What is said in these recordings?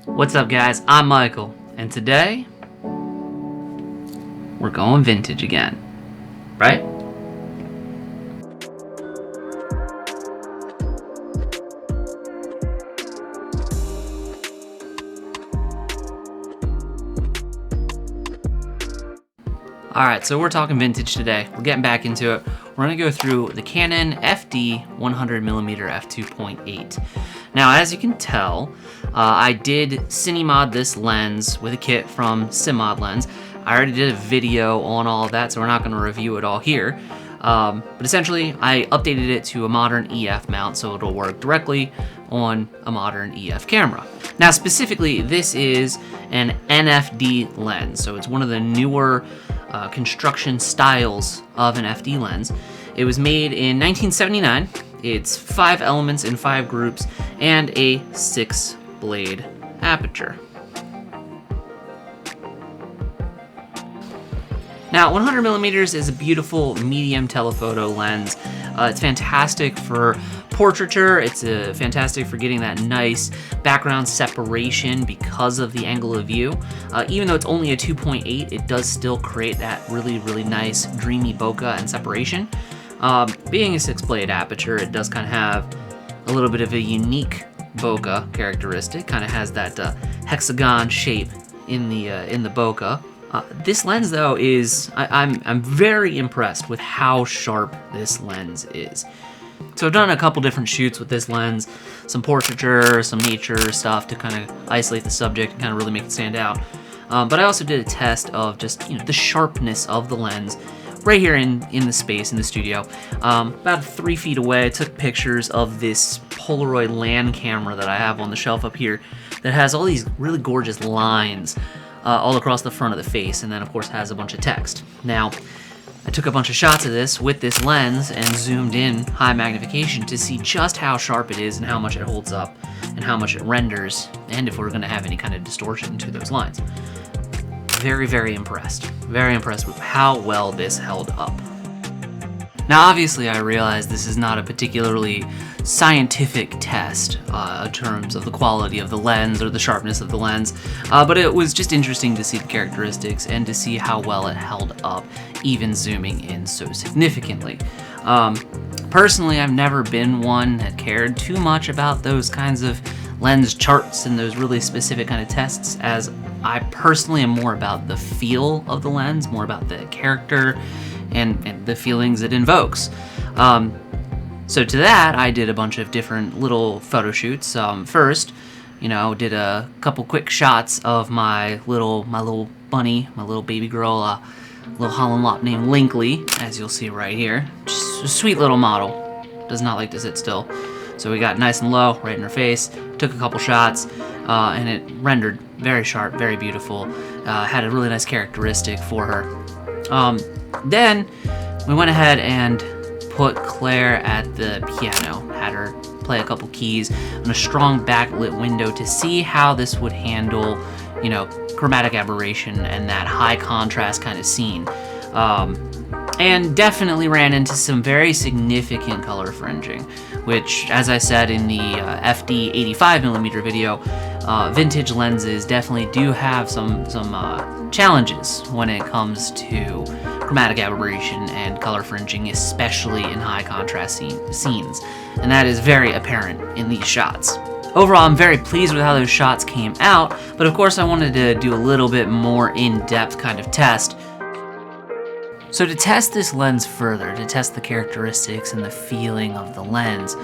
What's up, guys? I'm Michael, and today we're going vintage again, right? Alright, so we're talking vintage today. We're getting back into it. We're going to go through the Canon FD 100mm F2.8. Now, as you can tell, I did cinemod this lens with a kit from Simmod Lens. I already did a video on all of that, so we're not going to review it all here. But essentially, I updated it to a modern EF mount, so it'll work directly on a modern EF camera. Now, specifically, this is an NFD lens, so it's one of the newer construction styles of an FD lens. It was made in 1979. It's 5 elements in 5 groups and a 6-blade aperture. Now, 100mm is a beautiful medium telephoto lens. It's fantastic for portraiture. It's fantastic for getting that nice background separation because of the angle of view. Even though it's only a 2.8, it does still create that really, really nice dreamy bokeh and separation. Being a 6-blade aperture, it does kind of have a little bit of a unique bokeh characteristic. Kind of has that hexagon shape in the bokeh. This lens, though, is I'm very impressed with how sharp this lens is. So I've done a couple different shoots with this lens, some portraiture, some nature stuff to kind of isolate the subject and kind of really make it stand out. But I also did a test of just the sharpness of the lens right here in the space in the studio. About 3 feet away, I took pictures of this Polaroid land camera that I have on the shelf up here that has all these really gorgeous lines all across the front of the face, and then of course has a bunch of text. Now, I took a bunch of shots of this with this lens and zoomed in high magnification to see just how sharp it is and how much it holds up and how much it renders, and if we're going to have any kind of distortion to those lines. Very, very impressed. Very impressed with how well this held up. Now, obviously, I realize this is not a particularly scientific test in terms of the quality of the lens or the sharpness of the lens, but it was just interesting to see the characteristics and to see how well it held up, even zooming in so significantly. Personally, I've never been one that cared too much about those kinds of lens charts and those really specific kind of tests, as I personally am more about the feel of the lens, more about the character and the feelings it invokes. So to that, I did a bunch of different little photo shoots. First, did a couple quick shots of my little bunny, my little baby girl, little Holland Lop named Linkley, as you'll see right here. Just a sweet little model. Does not like to sit still. So we got nice and low, right in her face. Took a couple shots, and it rendered very sharp, very beautiful. Had a really nice characteristic for her. Then we went ahead and put Claire at the piano, had her play a couple keys on a strong backlit window to see how this would handle, chromatic aberration and that high contrast kind of scene. And definitely ran into some very significant color fringing, which, as I said in the FD 85mm video, vintage lenses definitely do have some challenges when it comes to chromatic aberration and color fringing, especially in high contrast scenes, and that is very apparent in these shots. Overall, I'm very pleased with how those shots came out, but of course I wanted to do a little bit more in-depth kind of test. So to test this lens further, to test the characteristics and the feeling of the lens,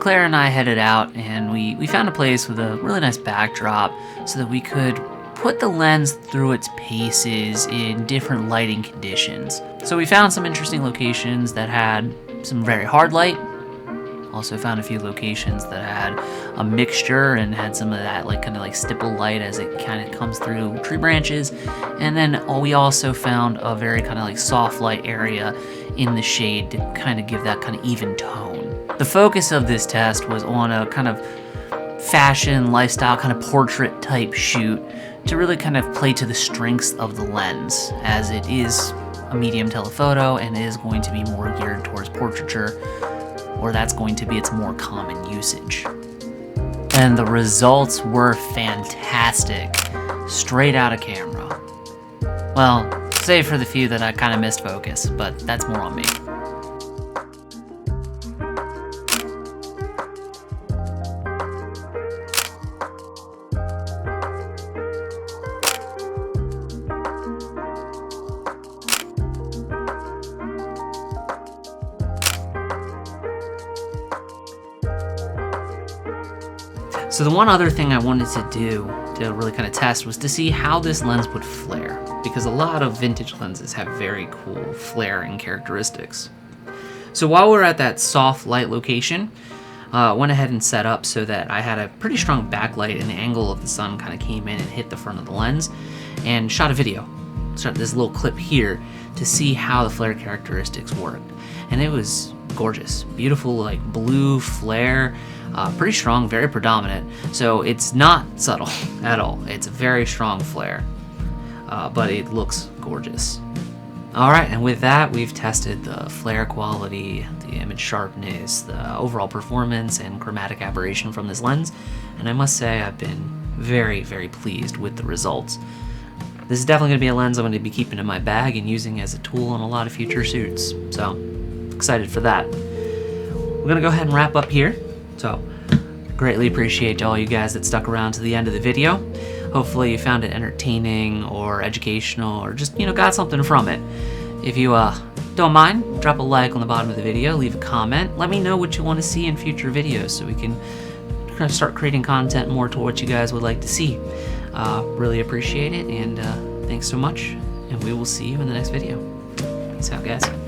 Claire and I headed out and we found a place with a really nice backdrop so that we could put the lens through its paces in different lighting conditions. So we found some interesting locations that had some very hard light. Also found a few locations that had a mixture and had some of that kind of stipple light as it kind of comes through tree branches. And then we also found a very kind of soft light area in the shade to kind of give that kind of even tone. The focus of this test was on a kind of fashion, lifestyle, kind of portrait type shoot to really kind of play to the strengths of the lens, as it is a medium telephoto and is going to be more geared towards portraiture, or that's going to be its more common usage. and the results were fantastic, straight out of camera. Well, save for the few that I kind of missed focus, but that's more on me. So the one other thing I wanted to do to really kind of test was to see how this lens would flare, because a lot of vintage lenses have very cool flaring characteristics. So while we were at that soft light location, went ahead and set up so that I had a pretty strong backlight and the angle of the sun kind of came in and hit the front of the lens, and shot a video. Shot this little clip here to see how the flare characteristics worked. And it was gorgeous, beautiful, like blue flare, pretty strong, very predominant. So it's not subtle at all. It's a very strong flare, but it looks gorgeous. All right, and with that, we've tested the flare quality, the image sharpness, the overall performance, and chromatic aberration from this lens. And I must say, I've been very, very pleased with the results. This is definitely gonna be a lens I'm gonna be keeping in my bag and using as a tool on a lot of future shoots. So excited for that. We're gonna go ahead and wrap up here. So greatly appreciate all you guys that stuck around to the end of the video. Hopefully you found it entertaining or educational, or just, got something from it. If you don't mind, drop a like on the bottom of the video, leave a comment, let me know what you want to see in future videos so we can kind of start creating content more to what you guys would like to see. Really appreciate it, and thanks so much, and we will see you in the next video. Peace out, guys.